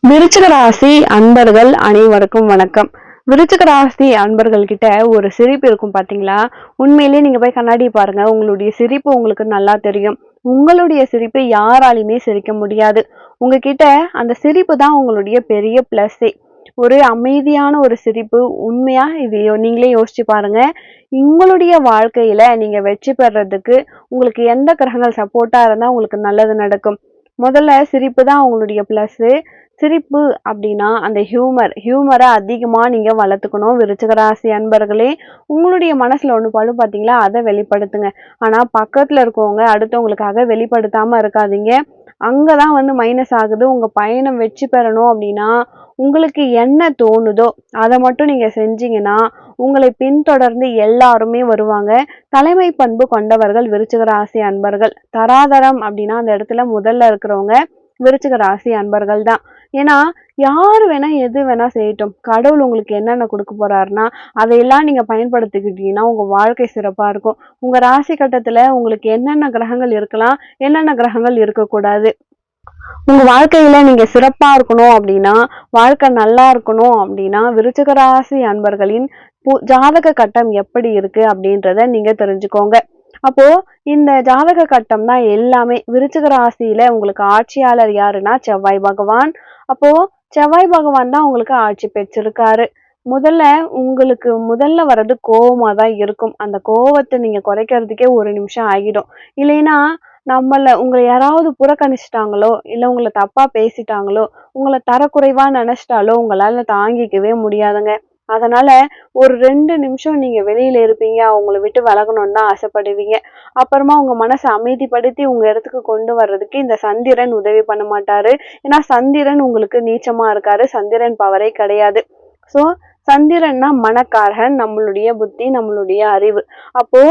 விருச்சிக ராசி அன்பர்கள் அனைவருக்கும் வணக்கம். விருச்சிக ராசி அன்பர்கள் கிட்ட ஒரு சிரிப்பு இருக்கும் பாத்தீங்களா? உண்மையிலேயே நீங்க போய் கண்ணாடி பாருங்க. உங்களுடைய சிரிப்பு உங்களுக்கு நல்லா தெரியும். உங்களுடைய சிரிப்பு யாராலையுமே சிரிக்க முடியாது. உங்ககிட்ட அந்த சிரிப்பு தான் உங்களுடைய பெரிய பிளஸ்ஸே. ஒரு அமைதியான ஒரு சிரிப்பு. உண்மையா இது நீங்களே யோசிச்சு பாருங்க. உங்களுடைய வாழ்க்கையில நீங்க வெற்றி பெறதுக்கு உங்களுக்கு எந்த கிரகங்கள் சப்போர்ட்டா இருந்தா உங்களுக்கு நல்லது நடக்கும்? முதல்ல சிரிப்பு தான் உங்களுடைய பிளஸ். சிரிப்பு அப்படின்னா அந்த ஹியூமரை அதிகமா நீங்க வளர்த்துக்கணும். விருச்சிக ராசி அன்பர்களே, உங்களுடைய மனசுல ஒண்ணு படும் பாத்தீங்களா, அதை வெளிப்படுத்துங்க. ஆனா பக்கத்துல இருக்கவங்க அடுத்தவங்களுக்காக வெளிப்படுத்தாம இருக்காதீங்க. அங்கதான் மைனஸ் ஆகுது. உங்க பயணம் வெற்றி பெறணும் அப்படின்னா உங்களுக்கு என்ன தோணுதோ அதை மட்டும் நீங்க செஞ்சீங்கன்னா உங்களை பின்தொடர்ந்து எல்லாருமே வருவாங்க. தலைமை பண்பு கொண்டவர்கள் விருச்சிக ராசி அன்பர்கள். தராதரம் அப்படின்னா அந்த இடத்துல முதல்ல இருக்கிறவங்க விருச்சிக ராசி அன்பர்கள் தான். ஏன்னா யாரு வேணா எது வேணா செய்யட்டும், கடவுள் உங்களுக்கு என்னென்ன கொடுக்க போறாருன்னா அதையெல்லாம் நீங்க பயன்படுத்திக்கிட்டீங்கன்னா உங்க வாழ்க்கை சிறப்பா இருக்கும். உங்க ராசி கட்டத்துல உங்களுக்கு என்னென்ன கிரகங்கள் இருக்கலாம், என்னென்ன கிரகங்கள் இருக்கக்கூடாது, உங்க வாழ்க்கையில நீங்க சிறப்பா இருக்கணும் அப்படின்னா, வாழ்க்கை நல்லா இருக்கணும் அப்படின்னா, விருச்சிக ராசி அன்பர்களின் ஜாதக கட்டம் எப்படி இருக்கு அப்படின்றத நீங்க தெரிஞ்சுக்கோங்க. அப்போ இந்த ஜாதக கட்டம் தான் எல்லாமே. விருச்சிக ராசியில உங்களுக்கு ஆட்சியாளர் யாருன்னா செவ்வாய் பகவான். அப்போ செவ்வாய் பகவான் தான் உங்களுக்கு ஆட்சி பெற்றிருக்காரு. முதல்ல வர்றது கோவமா தான் இருக்கும். அந்த கோவத்தை நீங்க குறைக்கிறதுக்கே ஒரு நிமிஷம் ஆகிடும். இல்லைன்னா உங்களை யாராவது புறக்கணிச்சிட்டாங்களோ, இல்ல உங்களை தப்பா பேசிட்டாங்களோ, உங்களை தரக்குறைவா நினைச்சிட்டாலோ உங்களால தாங்கிக்கவே முடியாதுங்க. அதனால ஒரு 2 நிமிஷம் நீங்க வெளியில இருப்பீங்க, அவங்கள விட்டு விலகணும்னு தான் ஆசைப்படுவீங்க. அப்புறமா உங்க மனசை அமைதிப்படுத்தி உங்க இடத்துக்கு கொண்டு வர்றதுக்கு இந்த சந்திரன் உதவி பண்ண மாட்டாரு. ஏன்னா சந்திரன் உங்களுக்கு நீச்சமா இருக்காரு. சந்திரன் பவரே கிடையாது. சோ சந்திரன்னா மனக்காரகன், நம்மளுடைய புத்தி, நம்மளுடைய அறிவு. அப்போ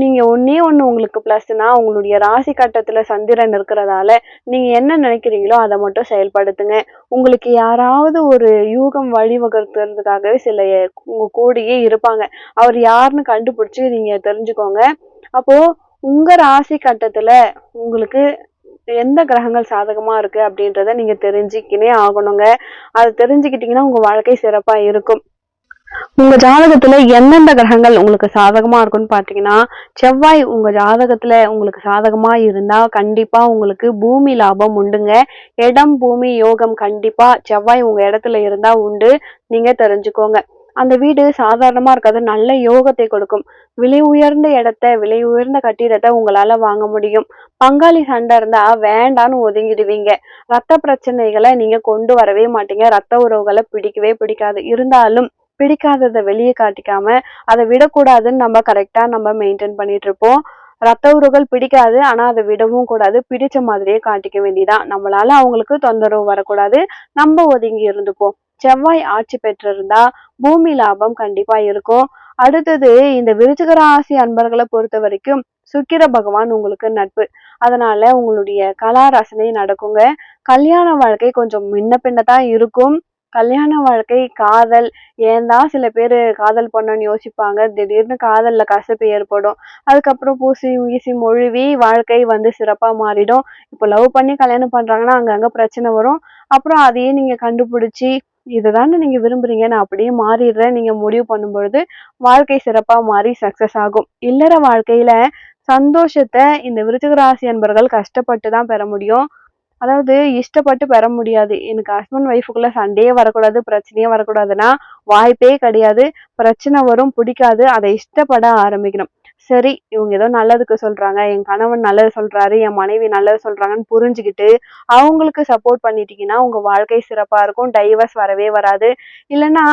நீங்க ஒண்ணே ஒண்ணு உங்களுக்கு பிளஸ்னா உங்களுடைய ராசி கட்டத்துல சந்திரன் இருக்கிறதால நீங்க என்ன நினைக்கிறீங்களோ அதை மட்டும் செயல்படுத்துங்க. உங்களுக்கு யாராவது ஒரு யூகம் வழிவகுக்கிறதுக்காகவே உங்க கூடயே இருப்பாங்க. அவர் யாருன்னு கண்டுபிடிச்சு நீங்க தெரிஞ்சுக்கோங்க. அப்போ உங்க ராசி கட்டத்துல உங்களுக்கு எந்த கிரகங்கள் சாதகமா இருக்கு அப்படின்றத நீங்க தெரிஞ்சுக்கினே ஆகணுங்க. அதை தெரிஞ்சுக்கிட்டீங்கன்னா உங்க வாழ்க்கை சிறப்பா இருக்கும். உங்க ஜாதகத்துல எந்தெந்த கிரகங்கள் உங்களுக்கு சாதகமா இருக்கும்னு பாத்தீங்கன்னா, செவ்வாய் உங்க ஜாதகத்துல உங்களுக்கு சாதகமா இருந்தா கண்டிப்பா உங்களுக்கு பூமி லாபம் உண்டுங்க. இடம் பூமி யோகம் கண்டிப்பா செவ்வாய் உங்க இடத்துல இருந்தா உண்டு. நீங்க தெரிஞ்சுக்கோங்க. அந்த வீடு சாதாரணமா இருக்காது, நல்ல யோகத்தை கொடுக்கும். விலை உயர்ந்த விலை உயர்ந்த கட்டிடத்தை உங்களால வாங்க முடியும். பங்காளி சண்டை இருந்தா வேண்டான்னு ஒதுங்கிடுவீங்க. ரத்த பிரச்சனைகளை நீங்க கொண்டு வரவே மாட்டீங்க. ரத்த உறவுகளை பிடிக்கவே பிடிக்காது. இருந்தாலும் பிடிக்காததை வெளியே காட்டிக்காம அதை விடக்கூடாதுன்னு நம்ம மெயின்டைன் பண்ணிட்டு இருப்போம். ரத்த உறவுகள் பிடிக்காது, ஆனா அதை விடவும் கூடாது. பிடிச்ச மாதிரியே காட்டிக்க வேண்டியதான். நம்மளால அவங்களுக்கு தொந்தரவு வரக்கூடாது. நம்ம ஒதுங்கி இருந்துப்போம். செவ்வாய் ஆட்சி பெற்றிருந்தா பூமி லாபம் கண்டிப்பா இருக்கும். அடுத்தது இந்த விருச்சிக ராசி அன்பர்களை பொறுத்த வரைக்கும் சுக்கிர பகவான் உங்களுக்கு நட்பு. அதனால உங்களுடைய கலா ரசனை நடக்குங்க. கல்யாண வாழ்க்கை கொஞ்சம் முன்ன பின்னதான் இருக்கும். கல்யாண வாழ்க்கை, காதல், ஏன்தான் சில பேரு காதல் பண்ணணும்னு யோசிப்பாங்க. திடீர்னு காதல்ல கசப்பு ஏற்படும். அதுக்கப்புறம் பூசி வீசி மொழிவி வாழ்க்கை சிறப்பா மாறிடும். இப்போ லவ் பண்ணி கல்யாணம் பண்றாங்கன்னா அங்கங்க பிரச்சனை வரும். அப்புறம் அதையே நீங்க கண்டுபிடிச்சி இதுதானே நீங்க விரும்புறீங்க, நான் அப்படியே மாறிடுறேன் நீங்க முடிவு பண்ணும் பொழுது வாழ்க்கை சிறப்பா மாறி சக்சஸ் ஆகும். இல்லற வாழ்க்கையில சந்தோஷத்தை இந்த விருச்சிக ராசி அன்பர்கள் கஷ்டப்பட்டு தான் பெற முடியும். அதாவது இஷ்டப்பட்டு பெற முடியாது. எனக்கு ஹஸ்பண்ட் ஒய்ஃபுக்குள்ள சண்டையே வரக்கூடாது, பிரச்சனையே வரக்கூடாதுன்னா வாய்ப்பே கிடையாது. பிரச்சனை வரும், பிடிக்காது, அதை இஷ்டப்பட ஆரம்பிக்கணும். சரி, இவங்க ஏதோ நல்லதுக்கு சொல்றாங்க, என் கணவன் நல்லது சொல்றாரு, என் மனைவி நல்லது சொல்றாங்கன்னு புரிஞ்சுக்கிட்டு அவங்களுக்கு சப்போர்ட் பண்ணிட்டீங்கன்னா உங்க வாழ்க்கை சிறப்பா இருக்கும். டைவர்ஸ் வரவே வராது. இல்லைன்னா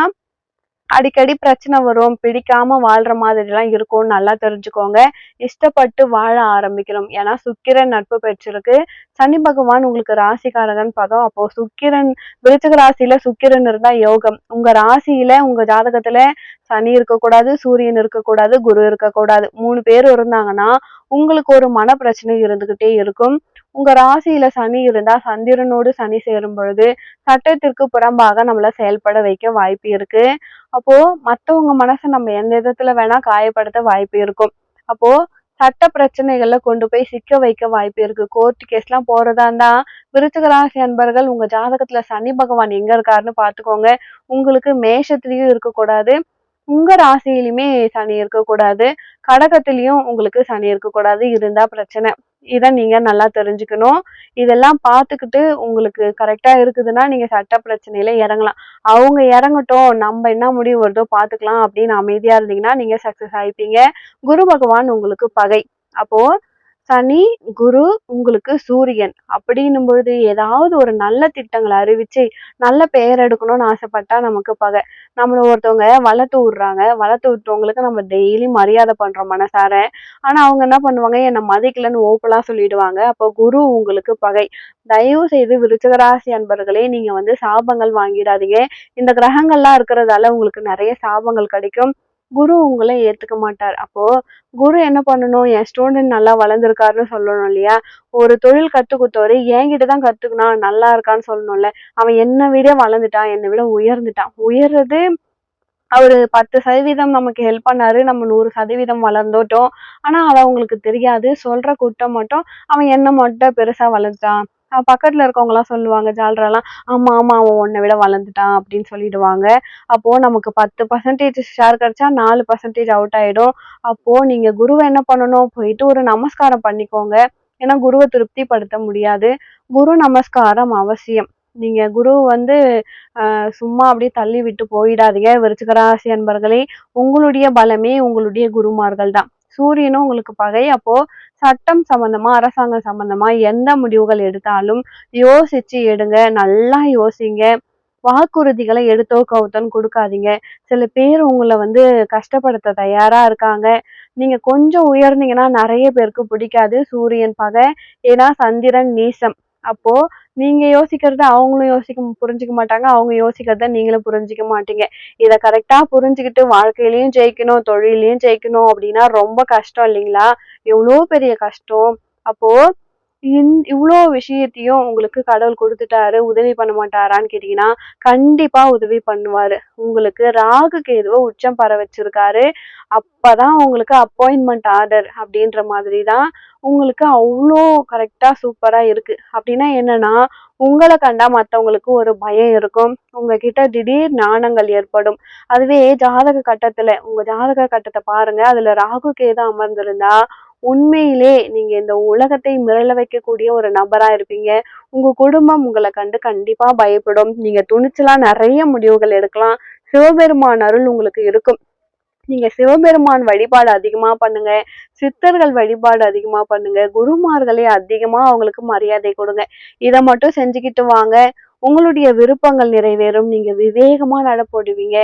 அடிக்கடி பிரச்சனை வரும். பிடிக்காம வாழ்ற மாதிரி எல்லாம் இருக்கும். நல்லா தெரிஞ்சுக்கோங்க. இஷ்டப்பட்டு வாழ ஆரம்பிக்கணும். ஏன்னா சுக்கிரன் நட்பு பெற்றிருக்கு. சனி பகவான் உங்களுக்கு ராசிக்காரகன் பதம். அப்போ விருச்சிக ராசியில சுக்கிரன் இருந்தா யோகம். உங்க ராசியில உங்க ஜாதகத்துல சனி இருக்கக்கூடாது, சூரியன் இருக்கக்கூடாது, குரு இருக்கக்கூடாது. 3 பேர் இருந்தாங்கன்னா உங்களுக்கு ஒரு மன பிரச்சனை இருந்துகிட்டே இருக்கும். உங்க ராசியில சனி இருந்தா சந்திரனோடு சனி சேரும் பொழுது சட்டத்திற்கு புறம்பாக நம்மள செயல்பட வைக்க வாய்ப்பு இருக்கு. அப்போ மத்தவங்க மனசை நம்ம எந்த விதத்துல வேணா காயப்படுத்த வாய்ப்பு இருக்கும். அப்போ சட்ட பிரச்சனைகள்ல கொண்டு போய் சிக்க வைக்க வாய்ப்பு இருக்கு. கோர்ட் கேஸ்லாம் போறதா இருந்தா, விருச்சிக ராசி அன்பர்கள் உங்க ஜாதகத்துல சனி பகவான் எங்க இருக்காருன்னு பார்த்துக்கோங்க. உங்களுக்கு மேஷத்திலயும் இருக்கக்கூடாது. உங்க ராசியிலுமே சனி இருக்கக்கூடாது. கடகத்திலயும் உங்களுக்கு சனி இருக்கக்கூடாது. இருந்தா பிரச்சனை. இத நீங்க நல்லா தெரிஞ்சுக்கணும். இதெல்லாம் பார்த்துக்கிட்டு உங்களுக்கு கரெக்ட்டா இருக்குதுன்னா, நீங்க சட்ட பிரச்சனையில இறங்கலாம். அவங்க இறங்கட்டும், நம்ம என்ன முடிவு வருதோ பார்த்துக்கலாம் அப்படின்னு அமைதியா இருந்தீங்கன்னா, நீங்க சக்சஸ் ஆயிப்பீங்க. குரு பகவான் உங்களுக்கு பகை. அப்போ சனி, குரு, உங்களுக்கு சூரியன் அப்படின்னும் பொழுது ஏதாவது ஒரு நல்ல திட்டங்கள அறிவிச்சு, நல்ல பெயர் எடுக்கணும்னு ஆசைப்பட்டா நமக்கு பகை. நம்மள ஒருத்தவங்க வளர்த்து விடுறாங்க. வளர்த்து விட்டவங்களுக்கு நம்ம டெய்லி மரியாதை பண்றோம் மனசார. ஆனா அவங்க என்ன பண்ணுவாங்க, என்ன மதிக்கலன்னு ஓப்பனா சொல்லிடுவாங்க. அப்போ குரு உங்களுக்கு பகை. தயவு செய்து விருச்சிக ராசி அன்பர்களே, நீங்க சாபங்கள் வாங்கிடாதீங்க. இந்த கிரகங்கள்லாம் இருக்கிறதால உங்களுக்கு நிறைய சாபங்கள் கிடைக்கும். குரு உங்கள ஏத்துக்க மாட்டார். அப்போ குரு என்ன பண்ணணும், என் ஸ்டூடெண்ட் நல்லா வளர்ந்திருக்காருன்னு சொல்லணும் இல்லையா? ஒரு தொழில் கத்து குடுத்தவரு என்கிட்ட தான் கத்துக்கினான், நல்லா இருக்கான்னு சொல்லணும்ல. அவன் என்னை விட வளர்ந்துட்டான், என்னை விட உயர்ந்துட்டான். உயர்றது அவரு 10% நமக்கு ஹெல்ப் பண்ணாரு. நம்ம 100% வளர்ந்துட்டோம். ஆனா அது அவங்களுக்கு தெரியாது. சொல்ற கூட்டம் மட்டும் அவன் என்ன மட்டும் பெருசா வளர்ந்துட்டான். பக்கத்துல இருக்கவங்கலாம் சொல்லுவாங்க ஜால்ராலாம், ஆமா, ஆமா அவன் உன்னை விட வளர்ந்துட்டான் அப்படின்னு சொல்லிடுவாங்க. அப்போ நமக்கு 10% ஷேர் கிடைச்சா 4% அவுட் ஆயிடும். அப்போ நீங்க குருவ என்ன பண்ணணும், போயிட்டு ஒரு நமஸ்காரம் பண்ணிக்கோங்க. ஏன்னா குருவ திருப்திப்படுத்த முடியாது. குரு நமஸ்காரம் அவசியம். நீங்க குரு சும்மா அப்படியே தள்ளி விட்டு போயிடாதீங்க. விருச்சிக ராசி அன்பர்களே, உங்களுடைய பலமே உங்களுடைய குருமார்கள் தான். சூரியனும் உங்களுக்கு பகை. அப்போ சட்டம் சம்பந்தமா, அரசாங்கம் சம்பந்தமா எந்த முடிவுகள் எடுத்தாலும் யோசிச்சு எடுங்க. நல்லா யோசிங்க. வாக்குறுதிகளை எடுத்தோ கவுத்தோன்னு கொடுக்காதீங்க. சில பேர் உங்களை கஷ்டப்படுத்த தயாரா இருக்காங்க. நீங்க கொஞ்சம் உயர்ந்தீங்கன்னா நிறைய பேருக்கு பிடிக்காது. சூரியன் பகை. ஏன்னா சந்திரன் நீசம். அப்போ நீங்க யோசிக்கிறத அவங்களும் புரிஞ்சுக்க மாட்டாங்க. அவங்க யோசிக்கிறத நீங்களும் புரிஞ்சுக்க மாட்டீங்க. இத கரெக்டா புரிஞ்சுக்கிட்டு வாழ்க்கையிலயும் ஜெயிக்கணும், தொழில்லயும் ஜெயிக்கணும் அப்படின்னா ரொம்ப கஷ்டம் இல்லைங்களா? எவ்வளோ பெரிய கஷ்டம். அப்போ இவ்ளோ விஷயத்தையும் உங்களுக்கு கடவுள் குடுத்துட்டாரு. உதவி பண்ண மாட்டாரான்னு கேட்டீங்கன்னா, கண்டிப்பா உதவி பண்ணுவாரு. உங்களுக்கு ராகு கேதுவ உச்சம் பெற வச்சிருக்காரு. அப்பதான் உங்களுக்கு அப்பாயின்ட்மென்ட் ஆர்டர் அப்படின்ற மாதிரி தான் உங்களுக்கு அவ்ளோ கரெக்ட்டா சூப்பரா இருக்கு. அப்படின்னா என்னன்னா, உங்கள கண்டா மத்தவங்களுக்கு ஒரு பயம் இருக்கும். உங்ககிட்ட திடீர் ஞானங்கள் ஏற்படும். அதுவே உங்க ஜாதக கட்டத்த பாருங்க. அதுல ராகு கேது அமர்ந்திருந்தா, உண்மையிலே நீங்க இந்த உலகத்தை மிரள வைக்கக்கூடிய ஒரு நபரா இருப்பீங்க. உங்க குடும்பம் உங்கள கண்டு கண்டிப்பா பயப்படும். நீங்க துணிச்சலா நிறைய முடிவுகள் எடுக்கலாம். சிவபெருமான் அருள் உங்களுக்கு இருக்கும். நீங்க சிவபெருமான் வழிபாடு அதிகமா பண்ணுங்க. சித்தர்கள் வழிபாடு அதிகமா பண்ணுங்க. குருமார்களே அதிகமா அவங்களுக்கு மரியாதை கொடுங்க. இத மட்டும் செஞ்சுக்கிட்டு வாங்க. உங்களுடைய விருப்பங்கள் நிறைவேறும். நீங்க விவேகமா நடப்போடுவீங்க.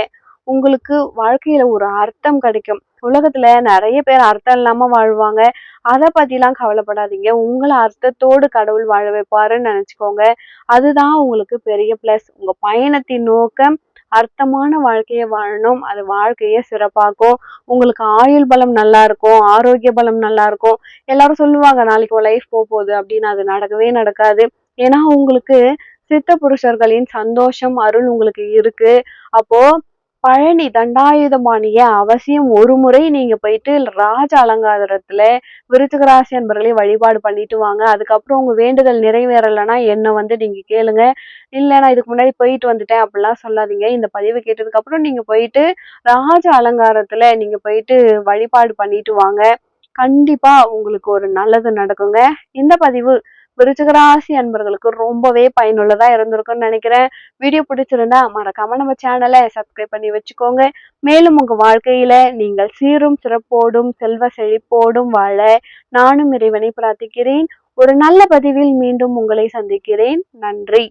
உங்களுக்கு வாழ்க்கையில ஒரு அர்த்தம் கிடைக்கும். உலகத்துல நிறைய பேர் அர்த்தம் இல்லாம வாழ்வாங்க. அத பத்திலாம் கவலைப்படாதீங்க. உங்கள அர்த்தத்தோடு கடவுள் வாழ வைப்பாருன்னு நினைச்சுக்கோங்க. அதுதான் உங்களுக்கு பெரிய பிளஸ். உங்க பயணத்தின் நோக்கம் அர்த்தமான வாழ்க்கைய வாழணும். அது வாழ்க்கைய சிறப்பாக்கும். உங்களுக்கு ஆயுள் பலம் நல்லா இருக்கும். ஆரோக்கிய பலம் நல்லா இருக்கும். எல்லாரும் சொல்லுவாங்க நாளைக்கு உன் லைஃப் போகுது அப்படின்னு. அது நடக்கவே நடக்காது. ஏன்னா உங்களுக்கு சித்த புருஷர்களின் சந்தோஷம், அருள் உங்களுக்கு இருக்கு. அப்போ பழனி தண்டாயுதபாணிய அவசியம் ஒரு முறை நீங்க போயிட்டு ராஜ அலங்காரத்துல விருச்சிக ராசி அன்பர்களே வழிபாடு பண்ணிட்டு வாங்க. அதுக்கப்புறம் உங்க வேண்டுதல் நிறைவேறலைன்னா என்ன நீங்க கேளுங்க. இல்ல நான் இதுக்கு முன்னாடி போயிட்டு வந்துட்டேன் அப்படிலாம் சொல்லாதீங்க. இந்த பதிவு கேட்டதுக்கு அப்புறம் நீங்க போயிட்டு ராஜ அலங்காரத்துல நீங்க போயிட்டு வழிபாடு பண்ணிட்டு வாங்க. கண்டிப்பா உங்களுக்கு ஒரு நல்லது நடக்குங்க. இந்த பதிவு விருச்சிக ராசி அன்பர்களுக்கு ரொம்பவே பயனுள்ளதா இருந்திருக்கும்னு நினைக்கிறேன். வீடியோ பிடிச்சிருந்தா மறக்காம நம்ம சேனலை சப்ஸ்கிரைப் பண்ணி வச்சுக்கோங்க. மேலும் உங்க வாழ்க்கையில நீங்கள் சீரும் சிறப்போடும் செல்வ செழிப்போடும் வாழ நானும் இறைவனை பிரார்த்திக்கிறேன். ஒரு நல்ல பதிவில் மீண்டும் உங்களை சந்திக்கிறேன். நன்றி.